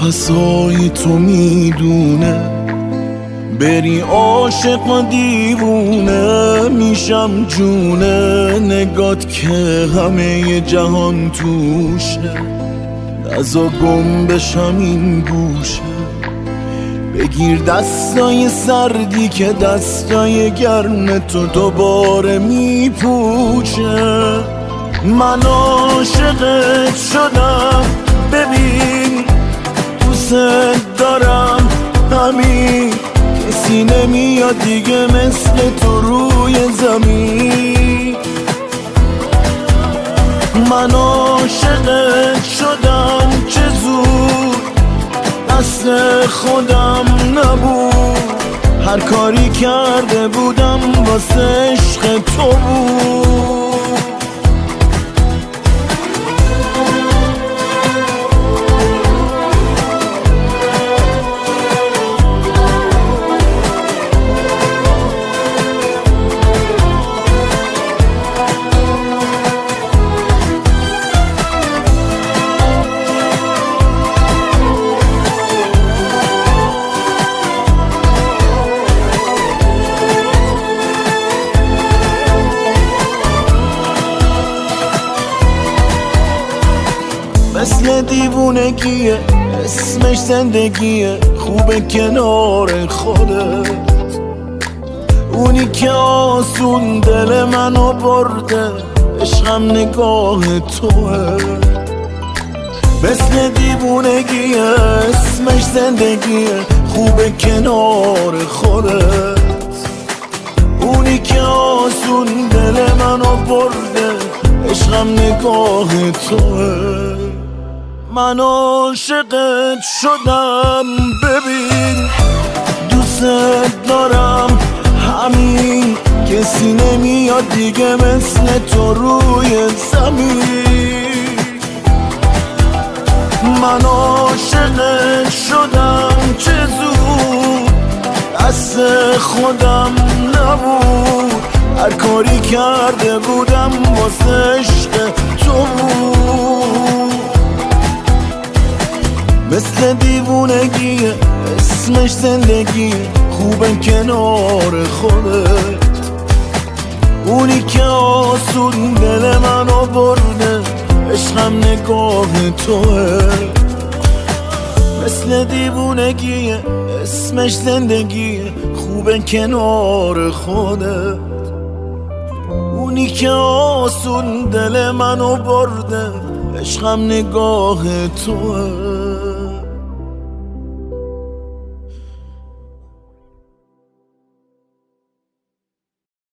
نفسای تو میدونه بری عاشق و دیوونه میشم جونه نگات که همه جهان توشه نزا گم بشم این گوشه بگیر دستای سردی که دستای گرم تو دوباره میپوشه من عاشقت شدم ببین دوست دارم همین کسی نمیاد دیگه مثل تو روی زمین من عاشقت شدم چه زود دست خودم نبود هر کاری کرده بودم واسه عشق تو بود مثل دیوونگیه اسمش زندگیه خوبه کنار خودت اونی که آسون دل منو برده عشقم نگاه توه مثل دیوونگیه اسمش زندگیه خوبه کنار خودت اونی که آسون دل منو برده عشقم نگاه توه من عاشقت شدم ببین دوست دارم همین کسی نمیاد دیگه مثل تو روی زمین من عاشقت شدم چه زود دست خودم نبود هر کاری کرده بودم واسه عشق تو بود مثل دیوونگیه اسمش زندگیه خوبه کنار خودت اونی که آسون دل منو برده عشقم نگاه توه مثل دیوونگیه اسمش زندگیه خوبه کنار خودت اونی که آسون دل منو برده عشقم نگاه توه